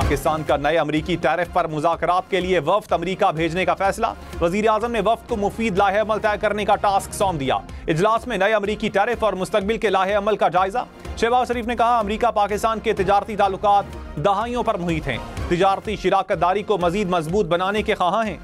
पाकिस्तान का नए अमरीकी टैरिफ पर मुज़ाकरात के लिए वफ्द अमरीका भेजने का फैसला। वज़ीर आज़म ने वफ्द को मुफीद लाहे अमल तय करने का टास्क सौंप दिया। इजलास में नए अमरीकी टैरिफ और मुस्तकबिल के लाहे अमल का जायजा। शहबाज शरीफ ने कहा, अमरीका पाकिस्तान के तिजारती ताल्लुकात दहाइयों पर मुहित हैं, तिजारती शिराकतदारी को मजीद मजबूत बनाने के ख्वाहां हैं।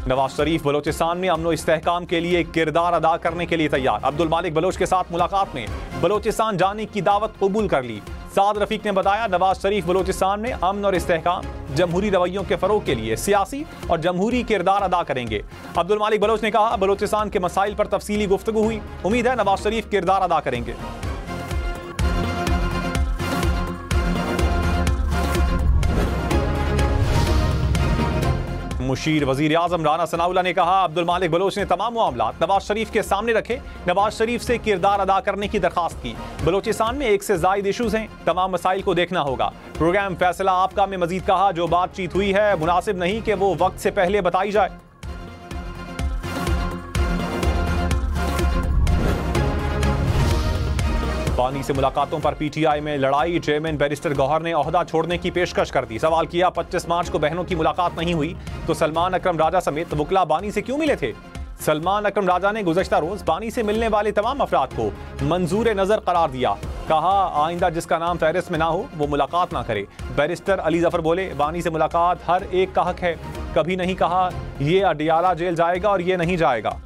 नवाज शरीफ बलोचिस्तान में अमन इस्तेहकाम के लिए किरदार अदा करने के लिए तैयार। अब्दुल मालिक बलोच के साथ मुलाकात में बलोचिस्तान जाने की दावत कबूल कर ली। साद रफीक ने बताया, नवाज शरीफ बलोचिस्तान में अमन और इस्तेहकाम, जमहूरी रवैयों के फरोग के लिए सियासी और जमहूरी किरदार अदा करेंगे। अब्दुल मालिक बलोच ने कहा, बलोचिस्तान के मसाइल पर तफसीली गुफ्तगू हुई। उम्मीद है नवाज शरीफ किरदार अदा करेंगे। मुशीर वजीर आजम राना सनाउल्लाह ने कहा, अब्दुल मालिक बलोच ने तमाम मामलात नवाज शरीफ के सामने रखे, नवाज शरीफ से किरदार अदा करने की दरखास्त की। बलोचिस्तान में 1 से ज़ायद इशूज हैं, तमाम मसाइल को देखना होगा। प्रोग्राम फैसला आपका में मजीद कहा, जो बातचीत हुई है मुनासिब नहीं कि वो वक्त से पहले बताई जाए। बानी से मुलाकातों पर पीटीआई में लड़ाई। चेयरमैन बैरिस्टर गौहर ने ओहदा छोड़ने की पेशकश कर दी। सवाल किया, 25 मार्च को बहनों की मुलाकात नहीं हुई तो सलमान अकरम राजा समेत वकला बानी से क्यों मिले थे? सलमान अकरम राजा ने गुज़श्ता रोज बानी से मिलने वाले तमाम अफराद को मंजूर नजर करार दिया। कहा, आइंदा जिसका नाम फहरिस्त में ना हो वो मुलाकात ना करे। बैरिस्टर अली जफर बोले, बानी से मुलाकात हर एक का हक है, कभी नहीं कहा ये अडियाला जेल जाएगा और ये नहीं जाएगा।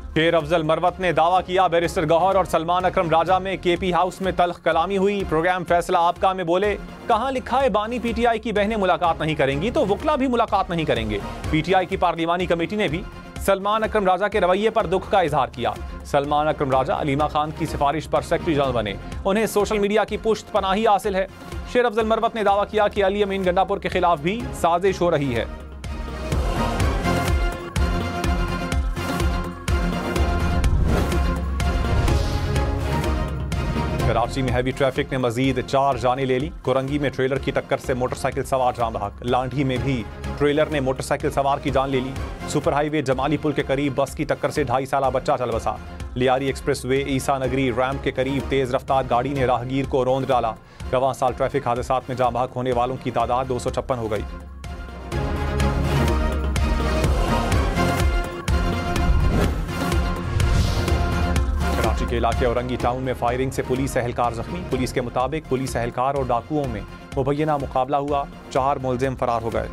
शेर अफजल मरवत ने दावा किया, बैरिस्टर गौहर और सलमान अकरम राजा में केपी हाउस में तल्ख कलामी हुई। प्रोग्राम फैसला आपका में बोले, कहां लिखा है बानी पीटीआई की बहनें मुलाकात नहीं करेंगी तो वकला भी मुलाकात नहीं करेंगे। पीटीआई की पार्लिमानी कमेटी ने भी सलमान अकरम राजा के रवैये पर दुख का इजहार किया। सलमान अकरम राजा अलीमा खान की सिफारिश पर सेक्रेटरी जनरल बने, उन्हें सोशल मीडिया की पुष्ट पनाही हासिल है। शेर अफजल मरवत ने दावा किया कि अली अमीन गंडापुर के खिलाफ भी साजिश हो रही है। कराची में हैवी ट्रैफिक ने मजीद 4 जानें ले ली। कोरंगी में ट्रेलर की टक्कर से मोटरसाइकिल सवार जान बहक। लांढी में भी ट्रेलर ने मोटरसाइकिल सवार की जान ले ली। सुपर हाईवे जमाली पुल के करीब बस की टक्कर से 2.5 साला बच्चा चल बसा। लियारी एक्सप्रेस वे ईसा नगरी रैंप के करीब तेज रफ्तार गाड़ी ने राहगीर को रौंद डाला। रवां साल ट्रैफिक हादसात में जान बहक होने वालों की तादाद 256 हो गई। के इलाके औरंगी टाउन में फायरिंग से पुलिस एहलकार जख्मी। पुलिस के मुताबिक पुलिस एहलकार और डाकुओं में मुबैना मुकाबला हुआ, 4 मुलजिम फरार हो गए।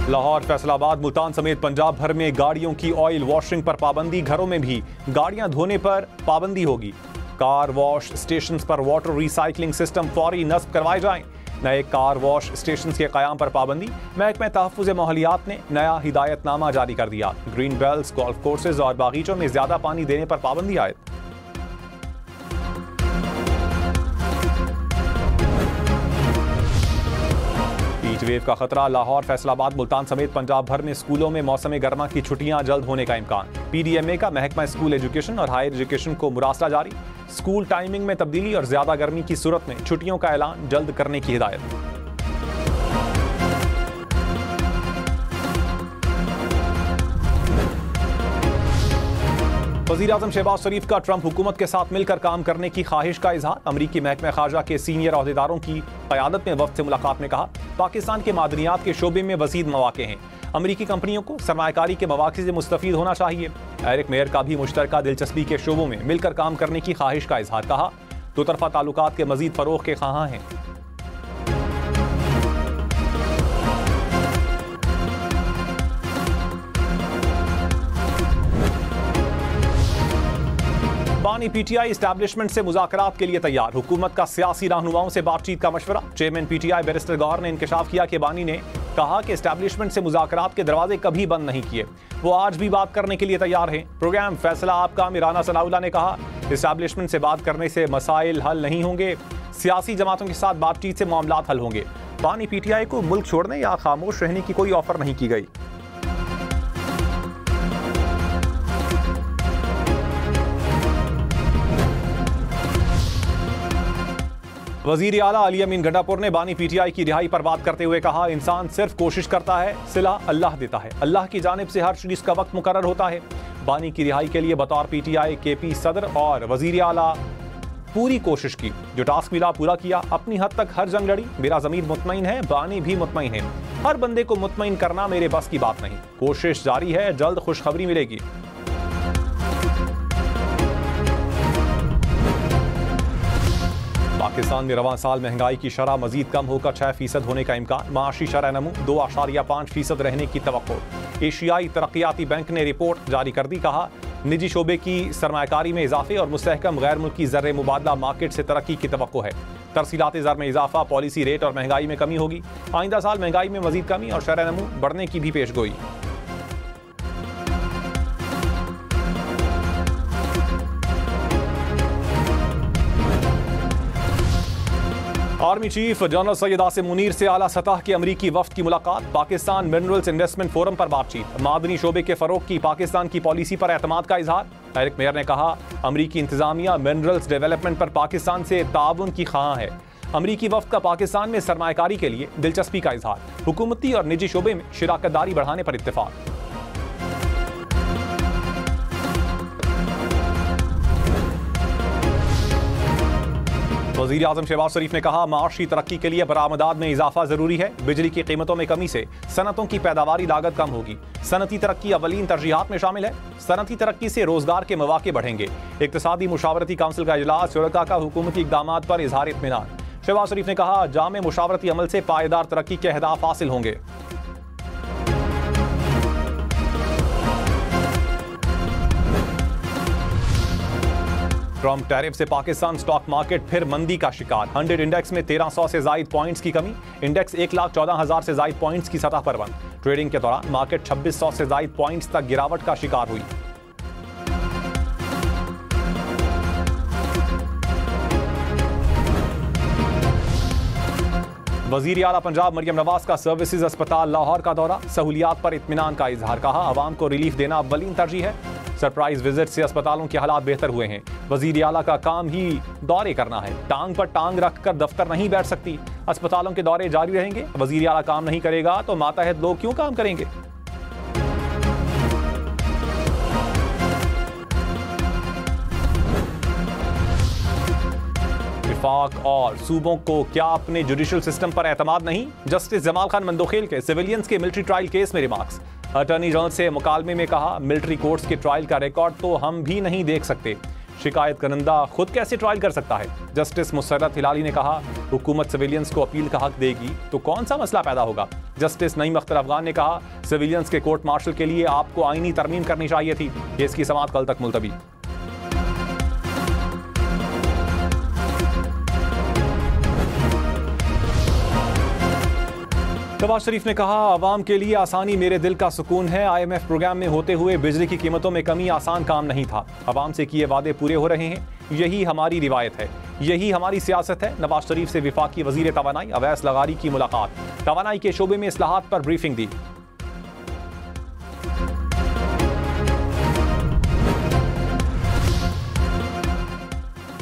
लाहौर, फैसलाबाद, मुल्तान समेत पंजाब भर में गाड़ियों की ऑयल वॉशिंग पर पाबंदी। घरों में भी गाड़ियां धोने पर पाबंदी होगी। कार वॉश स्टेशंस पर वाटर रिसाइकलिंग सिस्टम फौरी नस्ब करवाए जाएं। नए कार वॉश स्टेशन के क़याम पर पाबंदी। महकमा तहफ़्फ़ुज़ माहौलियात ने नया हिदायतनामा जारी कर दिया। ग्रीन बेल्ट्स, गोल्फ कोर्सेज और बागीचों में ज्यादा पानी देने पर पाबंदी आयद। हीट वेव का खतरा। लाहौर, फैसलाबाद, मुल्तान समेत पंजाब भर में स्कूलों में मौसम गर्मा की छुट्टियां जल्द होने का इम्कान। PDMA का महकमा स्कूल एजुकेशन और हायर एजुकेशन को मुरासला जारी। स्कूल टाइमिंग में तब्दीली और ज्यादा गर्मी की सूरत में छुट्टियों का ऐलान जल्द करने की हिदायत। वज़ीर आज़म शहबाज शरीफ का ट्रंप हुकूमत के साथ मिलकर काम करने की ख्वाहिश का इजहार। अमरीकी महकमा खारजा के सीनियर अहदेदारों की क़यादत में वफ्द से मुलाकात में कहा, पाकिस्तान के मादनियात के शोबे में वसीद मौक़े हैं। अमरीकी कंपनियों को सरमायाकारी के मौक़े से मुस्तफ़ीद होना चाहिए। एरिक मेयर का भी मुश्तरका दिलचस्पी के शोबों में मिलकर काम करने की ख्वाहिश का इजहार। कहा, दो तरफ़ा ताल्लुकात के मज़ीद फ़रोग़ के ख्वाहां हैं। बानी PTI एस्टैब्लिशमेंट से मुज़ाकरात के लिए तैयार। हुकूमत का सियासी रहनुमाओं से बातचीत का मशवरा। चेयरमैन PTI बैरिस्टर गौहर ने इंकशाफ किया कि बानी ने कहा कि एस्टैब्लिशमेंट से मुज़ाकरात के दरवाजे कभी बंद नहीं किए, वो आज भी बात करने के लिए तैयार हैं। प्रोग्राम फैसला आपका में राना सनाउल्लाह ने कहा, एस्टैब्लिशमेंट से बात करने से मसाइल हल नहीं होंगे, सियासी जमातों के साथ बातचीत से मामलात हल होंगे। बानी PTI को मुल्क छोड़ने या खामोश रहने की कोई ऑफर नहीं की गई। वजीर आला अली अमीन गंडापुर ने बानी पीटीआई की रिहाई पर बात करते हुए कहा, इंसान सिर्फ कोशिश करता है, सिला अल्लाह देता है। अल्लाह की जानिब से हर चीज का वक्त मुकर्रर होता है। बानी की रिहाई के लिए बतौर पीटीआई केपी सदर और वजीर आला पूरी कोशिश की, जो टास्क मिला पूरा किया, अपनी हद तक हर जंग लड़ी। मेरा ज़मीर मुतमईन है, बानी भी मुतमईन है। हर बंदे को मुतमईन करना मेरे बस की बात नहीं। कोशिश जारी है, जल्द खुशखबरी मिलेगी। पाकिस्तान में रवां साल महंगाई की शरह मजीद कम होकर 6% होने का इम्कान। माशी शरह नमू 2.5% रहने की तवक्को। एशियाई तरक्याती बैंक ने रिपोर्ट जारी कर दी। कहा, निजी शोबे की सरमायाकारी में इजाफे और मुस्तहकम गैर मुल्की ज़र मुबादला मार्केट से तरक्की की तवक्को है। तरसीलात ज़र में इजाफा, पॉलिसी रेट और महंगाई में कमी होगी। आइंदा साल महंगाई में मजीद कमी और शरह नमू बढ़ने की भी पेशगोई। Army chief general Syed Asim Munir से आला सतह के अमरीकी वफ्द की मुलाकात। पाकिस्तान मिनरल्स इन्वेस्टमेंट फोरम पर बातचीत। मादनी शोबे के फरोग की पाकिस्तान की पॉलिसी पर एतमाद का इजहार। एरिक मेयर ने कहा, अमरीकी इंतजामिया मिनरल्स डेवलपमेंट पर पाकिस्तान से ताउन की ख्वाह है। अमरीकी वफ्द का पाकिस्तान में सरमायाकारी के लिए दिलचस्पी का इजहार। हुकूमती और निजी शोबे में शिराकतदारी बढ़ाने पर इत्तेफाक। वज़ीर आज़म शहबाज शरीफ ने कहा, माशी तरक्की के लिए बरामदात में इजाफा जरूरी है। बिजली की कीमतों में कमी से सनतों की पैदावारी लागत कम होगी। सनती तरक्की अवलीन तरजीहात में शामिल है। सनती तरक्की से रोजगार के मौके बढ़ेंगे। इक्तिसादी मुशावरती काउंसिल का इजलास, शुरका का हुकूमती इक़दामात पर इजहार इत्मीनान। शहबाज शरीफ ने कहा, जामे मुशावरती अमल से पायदार तरक्की के अहदाफ हासिल होंगे। ट्रम्प टैरिफ से पाकिस्तान स्टॉक मार्केट फिर मंदी का शिकार। 100 इंडेक्स में 1300 से जायद पॉइंट्स की कमी। इंडेक्स 1,14,000 से जायद पॉइंट्स की सतह पर बंद। ट्रेडिंग के दौरान मार्केट 2600 से जायद पॉइंट्स तक गिरावट का शिकार हुई। वजीर आला पंजाब मरियम नवाज का सर्विसेज अस्पताल लाहौर का दौरा। सहूलियात पर इत्मीनान का इजहार। कहा, आवाम को रिलीफ देना अव्वलीन तरजीह है। सरप्राइज विजिट से अस्पतालों के हालात बेहतर हुए हैं। वजीर आला का काम ही दौरे करना है। टांग पर टांग रखकर दफ्तर नहीं बैठ सकती। अस्पतालों के दौरे जारी रहेंगे। वजीर आला काम नहीं करेगा तो मातहत लोग क्यों काम करेंगे। वफाक और सूबों को क्या अपने जुडिशल सिस्टम पर एतमाद नहीं। जस्टिस जमाल खान मंदोखेल के सिविलियंस के मिलिट्री ट्रायल केस में रिमार्क्स। अटॉर्नी जनरल से मुकालमे में कहा, मिलिट्री कोर्ट्स के ट्रायल का रिकॉर्ड तो हम भी नहीं देख सकते। शिकायत करंदा खुद कैसे ट्रायल कर सकता है। जस्टिस मुसर्रत हिलाली ने कहा, हुकूमत सिविलियंस को अपील का हक देगी तो कौन सा मसला पैदा होगा। जस्टिस नईम अख्तर अफगान ने कहा, सिविलियंस के कोर्ट मार्शल के लिए आपको आईनी तरमीम करनी चाहिए थी। केस की समाअत कल तक मुलतवी। शहबाज शरीफ ने कहा, आवाम के लिए आसानी मेरे दिल का सुकून है। IMF प्रोग्राम में होते हुए बिजली की कीमतों में कमी आसान काम नहीं था। आवाम से किए वादे पूरे हो रहे हैं। यही हमारी रिवायत है, यही हमारी सियासत है। नवाज शरीफ से वफाकी वजीर तवानाई अवैस लगारी की मुलाकात। तवानाई के शोबे में इस्लाहात पर ब्रीफिंग दी।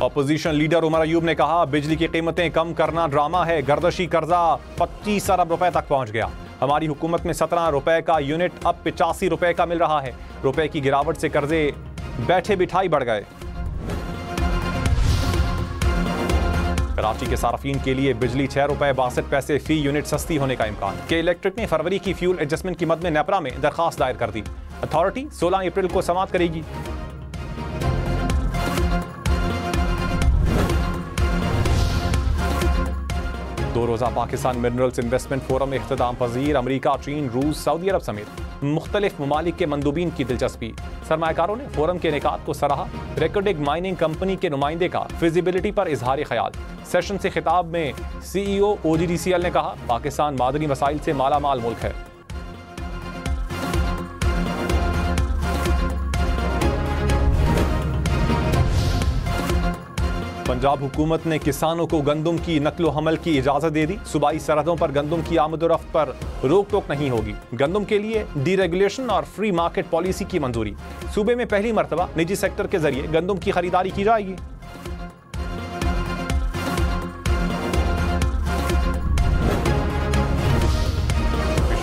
अपोजिशन लीडर उमर अयूब ने कहा, बिजली की कीमतें कम करना ड्रामा है। गर्दशी कर्जा 25 अरब रुपए तक पहुंच गया। हमारी हुकूमत में 17 रुपए का यूनिट अब 85 रुपए का मिल रहा है। रुपए की गिरावट से कर्जे बैठे बिठाई बढ़ गए। कराची के सार्फिन के लिए बिजली 6 रुपए 62 पैसे फी यूनिट सस्ती होने का इम्कान। के इलेक्ट्रिक ने फरवरी की फ्यूल एडजस्टमेंट की मद में नेपरा में दरखास्त दायर कर दी। अथॉरिटी 16 अप्रैल को समाअत करेगी। दो रोज़ा पाकिस्तान मिनरल्स इन्वेस्टमेंट फोरम में इख्तिताम पजीर। अमरीका, चीन, रूस, सऊदी अरब समेत मुख्तलिफ ममालिक के मंदूबीन की दिलचस्पी। सरमायाकारों ने फोरम के इनेकाद को सराहा। रेकॉर्डिंग माइनिंग कंपनी के नुमाइंदे का फिजिबिलिटी पर इजहार ख्याल। सेशन से खिताब में CEO OGDCL ने कहा, पाकिस्तान मादनी वसाइल से मालामाल मुल्क है। पंजाब हुकूमत ने किसानों को गंदम की नकलो हमल की इजाजत दे दी। सूबाई सरहदों पर गंदम की आमदोरफ्त पर रोक टोक नहीं होगी। गंदम के लिए डीरेगुलेशन और फ्री मार्केट पॉलिसी की मंजूरी। सूबे में पहली मरतबा निजी सेक्टर के जरिए गंदम की खरीदारी की जाएगी।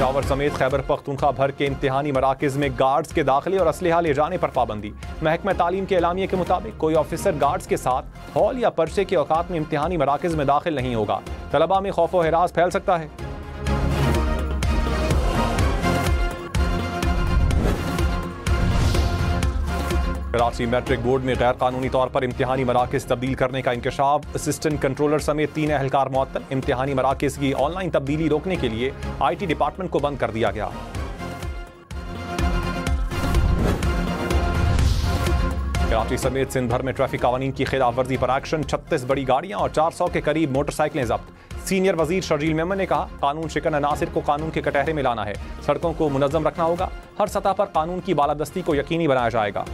पेशावर समेत खैबर पख्तूनख्वा भर के इम्तिहानी मराकज़ में गार्ड्स के दाखिले और असलहा ले जाने पर पाबंदी। महकमा तालीम के एलामिये के मुताबिक कोई ऑफिसर गार्ड्स के साथ हॉल या पर्चे के औकात में इम्तिहानी मराकज़ में दाखिल नहीं होगा। तलबा में खौफ व हिरास फैल सकता है। कराची मैट्रिक बोर्ड में गैर कानूनी तौर पर इम्तिहानी मराकज़ तब्दील करने का इंकशाफ। असिस्टेंट कंट्रोलर समेत 3 एहलकार मुअत्तल। इम्तिहानी मराकज़ की ऑनलाइन तब्दीली रोकने के लिए IT डिपार्टमेंट को बंद कर दिया गया। कराची समेत सिंध भर में ट्रैफिक कानून की खिलाफ वर्जी पर एक्शन। 36 बड़ी गाड़ियां और 400 के करीब मोटरसाइकिलें जब्त। सीनियर वजीर शर्जील मेमन ने कहा, कानून शिकन अनासिर को कानून के कटहरे में लाना है। सड़कों को मुनज़्ज़म रखना होगा। हर सतह पर कानून की बालादस्ती को यकीनी बनाया जाएगा।